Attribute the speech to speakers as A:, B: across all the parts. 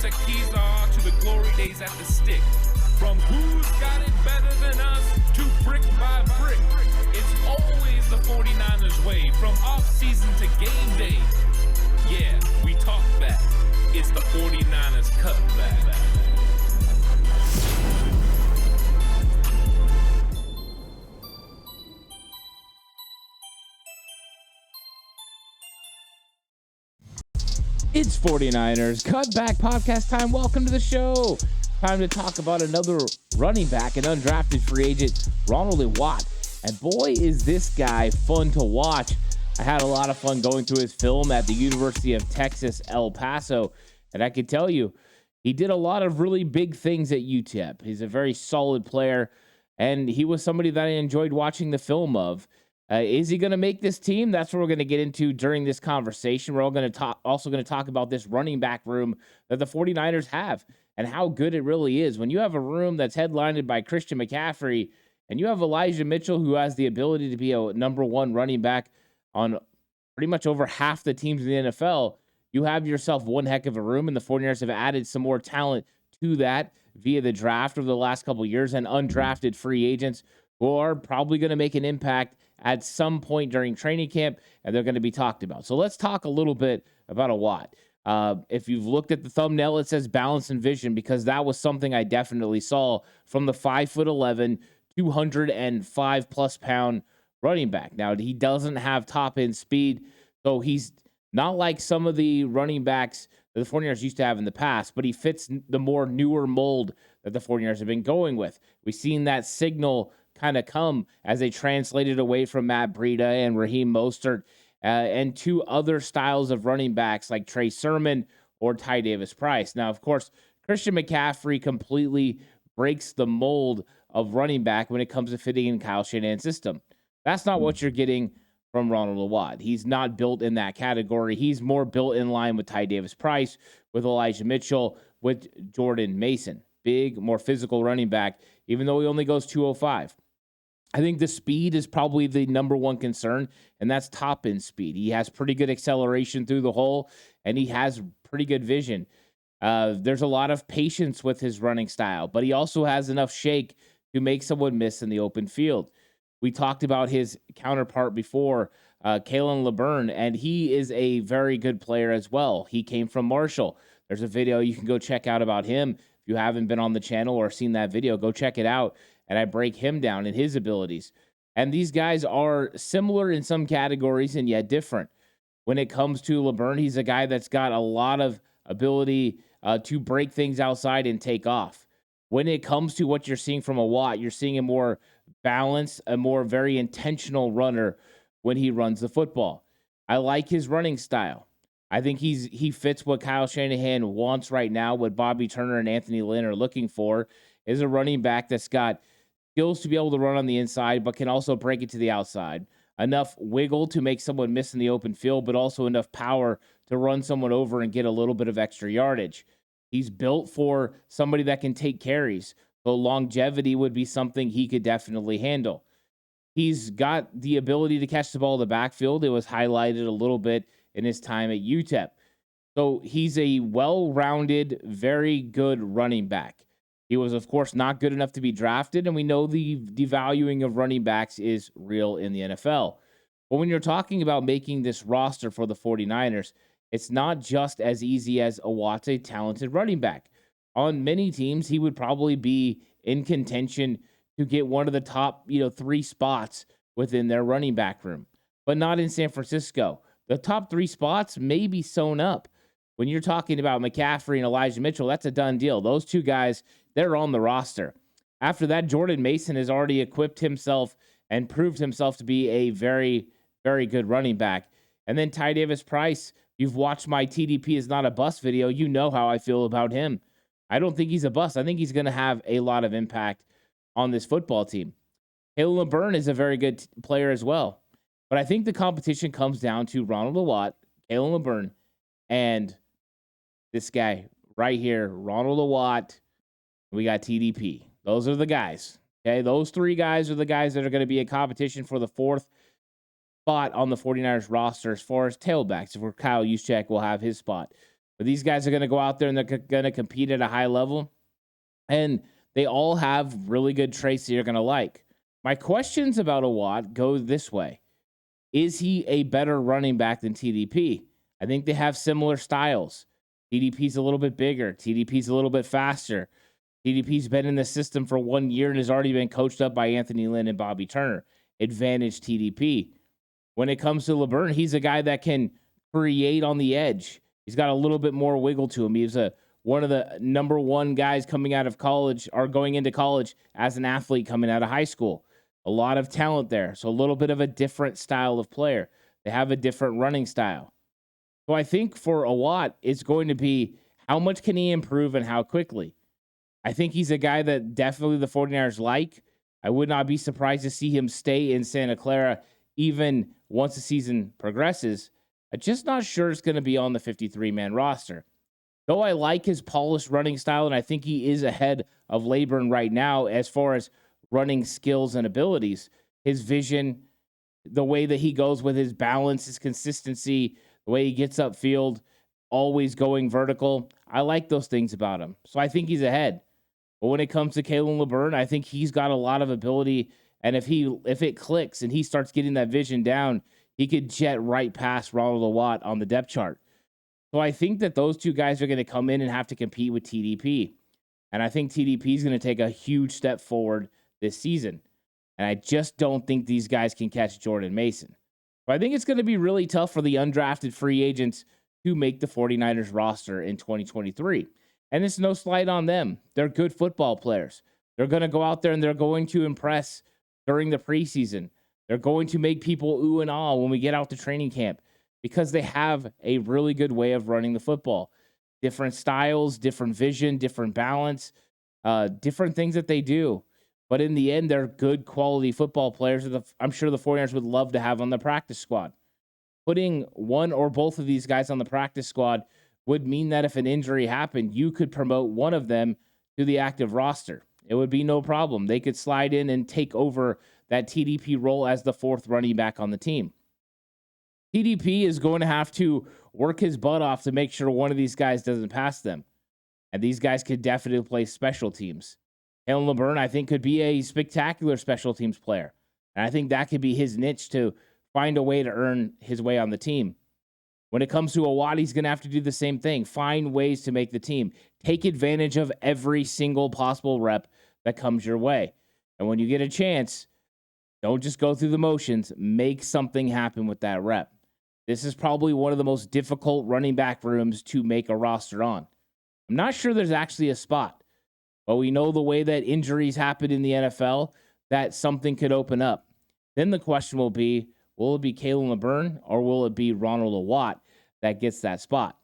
A: Tequila to the glory days at the stick. From who's got it better than us to brick by brick. It's always the 49ers way, from off-season to game day. Yeah, we talk back. It's the 49ers Cutback.
B: It's 49ers Cutback Podcast time. Welcome to the show. Time to talk about another running back, an undrafted free agent, Ronald Awatt. And boy, is this guy fun to watch. I had a lot of fun going through his film at the University of Texas, El Paso. And I can tell you, he did a lot of really big things at UTEP. He's a very solid player, and he was somebody that I enjoyed watching the film of. Is he going to make this team? That's what we're going to get into during this conversation. We're also going to talk about this running back room that the 49ers have and how good it really is. When you have a room that's headlined by Christian McCaffrey and you have Elijah Mitchell, who has the ability to be a number one running back on pretty much over half the teams in the NFL, you have yourself one heck of a room, and the 49ers have added some more talent to that via the draft over the last couple of years and undrafted free agents who are probably going to make an impact at some point during training camp, and they're going to be talked about. So let's talk a little bit about Awatt. If you've looked at the thumbnail, it says balance and vision, because that was something I definitely saw from the 5'11", 205 plus pound running back. Now, he doesn't have top end speed, so he's not like some of the running backs that the 49ers used to have in the past, but he fits the more newer mold that the 49ers have been going with. We've seen that signal kind of come as they translated away from Matt Breida and Raheem Mostert and two other styles of running backs like Trey Sermon or Ty Davis Price. Now, of course, Christian McCaffrey completely breaks the mold of running back when it comes to fitting in Kyle Shanahan's system. That's not what you're getting from Ronald Awatt. He's not built in that category. He's more built in line with Ty Davis Price, with Elijah Mitchell, with Jordan Mason. Big, more physical running back, even though he only goes 205. I think the speed is probably the number one concern, and that's top-end speed. He has pretty good acceleration through the hole, and he has pretty good vision. There's a lot of patience with his running style, but he also has enough shake to make someone miss in the open field. We talked about his counterpart before, Kalen LeBurn, and he is a very good player as well. He came from Marshall. There's a video you can go check out about him. If you haven't been on the channel or seen that video, go check it out. And I break him down in his abilities. And these guys are similar in some categories and yet different. When it comes to LeBurn, he's a guy that's got a lot of ability to break things outside and take off. When it comes to what you're seeing from Awatt, you're seeing a more balanced, a more very intentional runner when he runs the football. I like his running style. I think he fits what Kyle Shanahan wants right now, what Bobby Turner and Anthony Lynn are looking for, is a running back that's got skills to be able to run on the inside, but can also break it to the outside. Enough wiggle to make someone miss in the open field, but also enough power to run someone over and get a little bit of extra yardage. He's built for somebody that can take carries, so longevity would be something he could definitely handle. He's got the ability to catch the ball in the backfield. It was highlighted a little bit in his time at UTEP. So he's a well-rounded, very good running back. He was, of course, not good enough to be drafted, and we know the devaluing of running backs is real in the NFL. But when you're talking about making this roster for the 49ers, it's not just as easy as Awatt's a talented running back. On many teams, he would probably be in contention to get one of the top, 3 spots within their running back room, but not in San Francisco. The top 3 spots may be sewn up. When you're talking about McCaffrey and Elijah Mitchell, that's a done deal. Those two guys, they're on the roster. After that, Jordan Mason has already equipped himself and proved himself to be a very, very good running back. And then Ty Davis Price, you've watched my TDP is not a bust video. You know how I feel about him. I don't think he's a bust. I think he's going to have a lot of impact on this football team. Kalen LeBurn is a very good player as well. But I think the competition comes down to Ronald Awatt, Kalen LeBurn, and this guy right here, Ronald Awatt. We got TDP. Those are the guys. Okay, those 3 guys are the guys that are going to be in competition for the 4th spot on the 49ers roster as far as tailbacks, where Kyle Juszczyk will have his spot. But these guys are going to go out there and they're going to compete at a high level. And they all have really good traits that you're going to like. My questions about Awatt go this way. Is he a better running back than TDP? I think they have similar styles. TDP's a little bit bigger. TDP's a little bit faster. TDP's been in the system for 1 year and has already been coached up by Anthony Lynn and Bobby Turner. Advantage TDP. When it comes to LeBurn, he's a guy that can create on the edge. He's got a little bit more wiggle to him. He's one of the number one guys coming out of college or going into college as an athlete coming out of high school. A lot of talent there. So a little bit of a different style of player. They have a different running style. So I think for Awatt, it's going to be how much can he improve and how quickly. I think he's a guy that definitely the 49ers like. I would not be surprised to see him stay in Santa Clara even once the season progresses. I'm just not sure it's going to be on the 53-man roster. Though I like his polished running style, and I think he is ahead of Leyburn right now as far as running skills and abilities, his vision, the way that he goes with his balance, his consistency, the way he gets upfield, always going vertical. I like those things about him. So I think he's ahead. But when it comes to Kalen LeBurn, I think he's got a lot of ability. And if it clicks and he starts getting that vision down, he could jet right past Ronald Awatt on the depth chart. So I think that those two guys are going to come in and have to compete with TDP. And I think TDP is going to take a huge step forward this season. And I just don't think these guys can catch Jordan Mason. So I think it's going to be really tough for the undrafted free agents to make the 49ers roster in 2023. And it's no slight on them. They're good football players. They're going to go out there and they're going to impress during the preseason. They're going to make people ooh and ah when we get out to training camp because they have a really good way of running the football. Different styles, different vision, different balance, different things that they do. But in the end, they're good quality football players that I'm sure the 49ers would love to have on the practice squad. Putting one or both of these guys on the practice squad would mean that if an injury happened, you could promote one of them to the active roster. It would be no problem. They could slide in and take over that TDP role as the fourth running back on the team. TDP is going to have to work his butt off to make sure one of these guys doesn't pass them. And these guys could definitely play special teams. Kalen LeBurn, I think, could be a spectacular special teams player. And I think that could be his niche to find a way to earn his way on the team. When it comes to Awatt, he's going to have to do the same thing. Find ways to make the team. Take advantage of every single possible rep that comes your way. And when you get a chance, don't just go through the motions. Make something happen with that rep. This is probably one of the most difficult running back rooms to make a roster on. I'm not sure there's actually a spot. But we know the way that injuries happen in the NFL, that something could open up. Then the question will be, will it be Kalen LeBurn or will it be Ronald Awatt that gets that spot?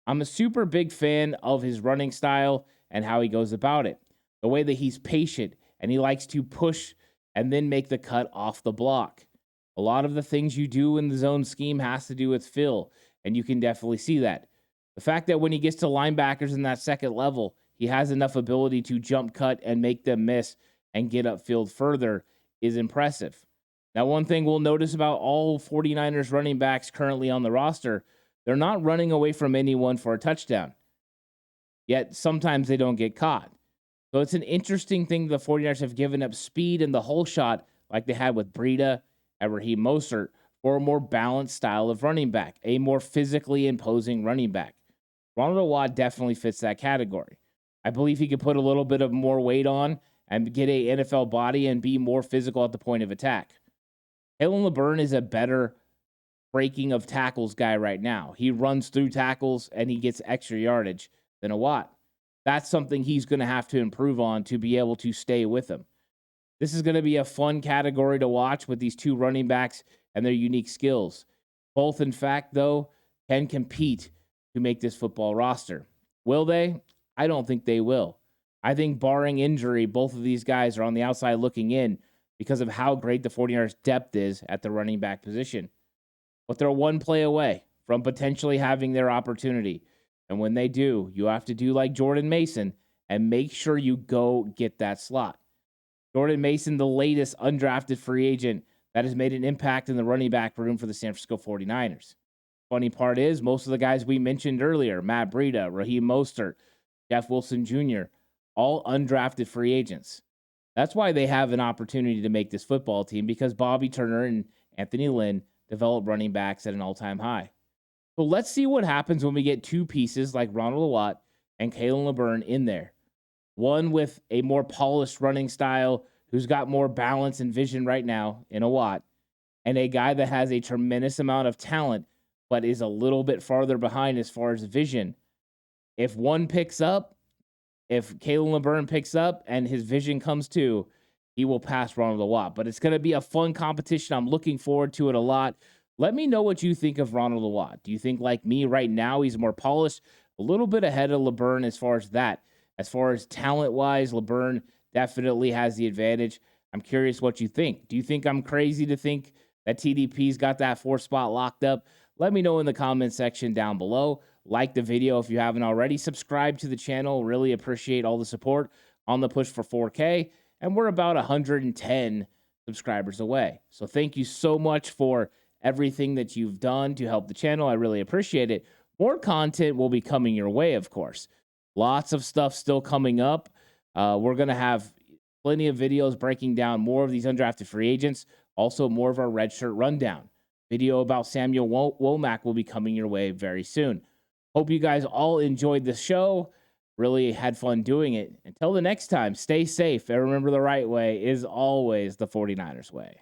B: I'm a super big fan of his running style and how he goes about it. The way that he's patient and he likes to push and then make the cut off the block. A lot of the things you do in the zone scheme has to do with Phil, and you can definitely see that. The fact that when he gets to linebackers in that second level, he has enough ability to jump cut and make them miss and get upfield further is impressive. Now, one thing we'll notice about all 49ers running backs currently on the roster, they're not running away from anyone for a touchdown. Yet sometimes they don't get caught. So it's an interesting thing the 49ers have given up speed in the whole shot like they had with Breida and Raheem Mostert for a more balanced style of running back, a more physically imposing running back. Ronald Awatt definitely fits that category. I believe he could put a little bit of more weight on and get a NFL body and be more physical at the point of attack. Kalen LeBurn is a better breaking of tackles guy right now. He runs through tackles and he gets extra yardage than Awatt. That's something he's going to have to improve on to be able to stay with him. This is going to be a fun category to watch with these two running backs and their unique skills. Both, in fact, though, can compete to make this football roster. Will they? I don't think they will. I think barring injury, both of these guys are on the outside looking in because of how great the 49ers depth is at the running back position. But they're one play away from potentially having their opportunity. And when they do, you have to do like Jordan Mason and make sure you go get that slot. Jordan Mason, the latest undrafted free agent that has made an impact in the running back room for the San Francisco 49ers. Funny part is most of the guys we mentioned earlier, Matt Breida, Raheem Mostert, Jeff Wilson Jr., all undrafted free agents. That's why they have an opportunity to make this football team, because Bobby Turner and Anthony Lynn developed running backs at an all-time high. So let's see what happens when we get two pieces like Ronald Awatt and Kalen LeBurn in there. One with a more polished running style, who's got more balance and vision right now in Awatt, and a guy that has a tremendous amount of talent, but is a little bit farther behind as far as vision. If one picks up, if Kalen LeBurn picks up and his vision comes too, he will pass Ronald Awatt. But it's going to be a fun competition. I'm looking forward to it a lot. Let me know what you think of Ronald Awatt. Do you think, like me right now, he's more polished, a little bit ahead of LeBurn as far as that? As far as talent-wise, LeBurn definitely has the advantage. I'm curious what you think. Do you think I'm crazy to think that TDP's got that 4th spot locked up? Let me know in the comment section down below. Like the video if you haven't already. Subscribe to the channel. Really appreciate all the support on the push for 4K. And we're about 110 subscribers away. So thank you so much for everything that you've done to help the channel. I really appreciate it. More content will be coming your way, of course. Lots of stuff still coming up. We're going to have plenty of videos breaking down more of these undrafted free agents. Also, more of our redshirt rundown. Video about Samuel Womack will be coming your way very soon. Hope you guys all enjoyed the show. Really had fun doing it. Until the next time, stay safe and remember the right way is always the 49ers way.